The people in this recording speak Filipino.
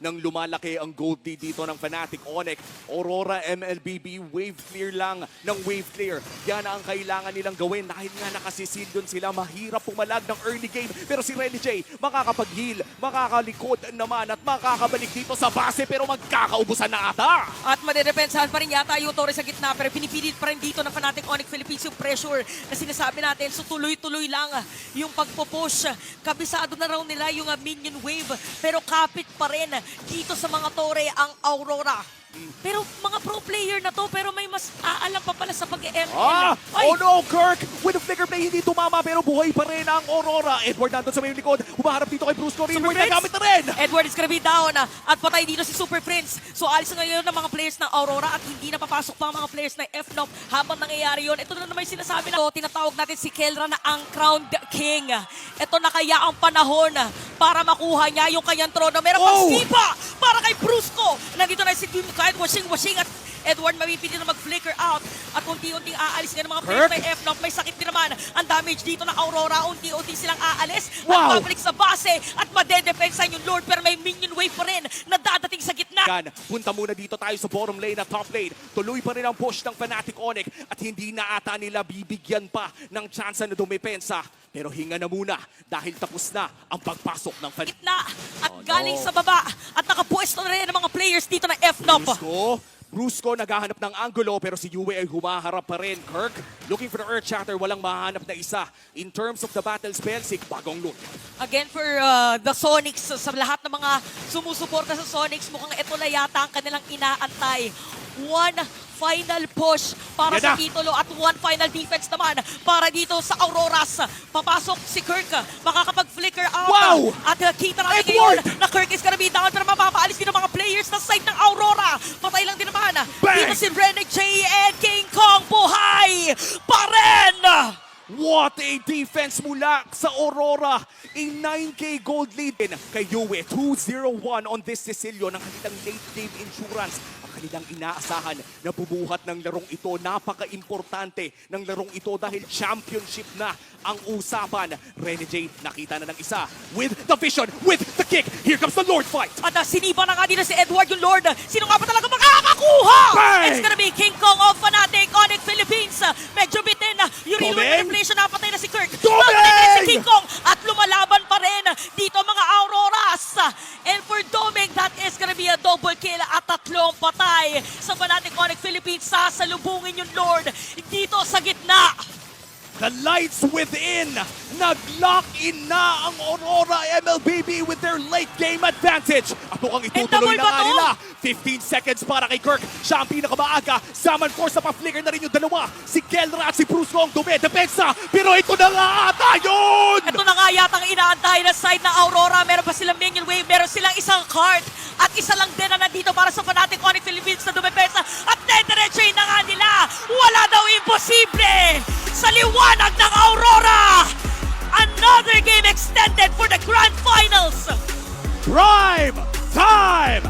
Nang lumalaki ang gold lead dito ng Fnatic Onyx. Aurora MLBB wave clear lang ng wave clear. Yan ang kailangan nilang gawin dahil nga nakasisilyon sila. Mahirap pumalag ng early game. Pero si Renny J makakapag-heal, makakalikod naman at makakabalik dito sa base pero magkakaubusan na ata. At madedepensahan pa rin yata yung Torres sa gitna pero pinipilit pa rin dito ng Fnatic Onyx Philippines yung pressure na sinasabi natin. So tuloy-tuloy lang yung pagpupush. Kabisado na raw nila yung minion wave pero kapit pa rin dito sa mga Torre ang Aurora. Pero mga pro player na to, pero may mas aalam pa pala sa pag-ML. Oh no, Kirk! With the flicker play, hindi tumama pero buhay pa rin ang Aurora. Edward nandun sa may likod, humaharap dito kay Brusco. Super nagamit na rin! Edward is gonna be down at patay dito si Super Prince. So alis ngayon ng mga players ng Aurora at hindi na papasok pa ang mga players ng FNOP habang nangyayari yun. Ito na naman yung sinasabi na tinatawag natin si Kelra na ang Crowned King. Ito na kaya ang panahon para makuha niya yung kanyang trono. Meron pang sipa para kay Brusco. Nandito na si Team kahit washing at Edward mapipili na mag-flicker out at unti-unting aalis nga ng mga players ng FNOP. May sakit din naman ang damage dito ng Aurora. Unti-unti silang aalis at babalik sa base at madedepensahan yung Lord pero may minion wave pa rin na dadating sa gitna. Punta muna dito tayo sa bottom lane at top lane. Tuloy pa rin ang push ng Fnatic Onyx at hindi na ata nila bibigyan pa ng chance na dumepensa. Pero hinga na muna dahil tapos na ang pagpasok ng Fnatic. Gitna at galing sa baba at nakapuesto na rin ang mga players dito ng FNOP. Brusco naghahanap ng angulo pero si Yue ay humaharap pa rin. Kirk looking for the Earth Shatter, walang mahanap na isa. In terms of the battle spell, si bagong loot. Again for the Sonics, sa lahat ng mga sumusuporta sa Sonics, mukhang ito na yata ang kanilang inaantay. One final push para sa titulo at one final defense naman para dito sa Auroras. Papasok si Kirk, makakapag-flicker out. At kita natin ngayon na Kirk is gonna be down pero mapapaalis din ang mga players na side ng Aurora. Patay lang din naman. Dito si Renny J and King Kong buhay pa rin! What a defense mula sa Aurora. A 9K gold lead din kay Yue. 2-0-1 on this Cecilio ng kanilang late game insurance. Ang kanilang inaasahan na bubuhat ng larong ito. Napaka-importante ng larong ito dahil championship na ang usapan. Renny J nakita na ng isa with the vision, with the kick. Here comes the Lord fight. At siniba na nga dito si Edward yung Lord. Sino nga pa talaga makakakuha? It's gonna be King Kong of Fnatic Onyx Philippines. Medyo bitin yung real manipulation. Napatay na si Kirk. Napatay na si King Kong. At lumalaban pa rin dito mga Auroras. And for Doming, that is gonna be a double kill at tatlong patay sa Fnatic Onyx Philippines. Sasalubungin yung Lord dito sa gitna. The lights within, nag-lock in na ang Aurora MLBB with their late game advantage. At mukhang itutuloy na nga nila. 15 seconds para kay Kirk. Siya ang pinakamaaga. Saman Force na pa-flicker na rin yung dalawa. Si Kelra at si Brusco ang dume-depensa. Pero ito na nga ata yun! Ito na nga yata ang inaantay na side na Aurora. Meron pa silang minion wave. Meron silang isang card. At isa lang din na nandito para sa Fnatic Onyx Philippines na dumepensa. At dediretsuhin na nga nila. Wala daw imposible sa liwanag ng Aurora. Another game extended for the Grand Finals. Prime time!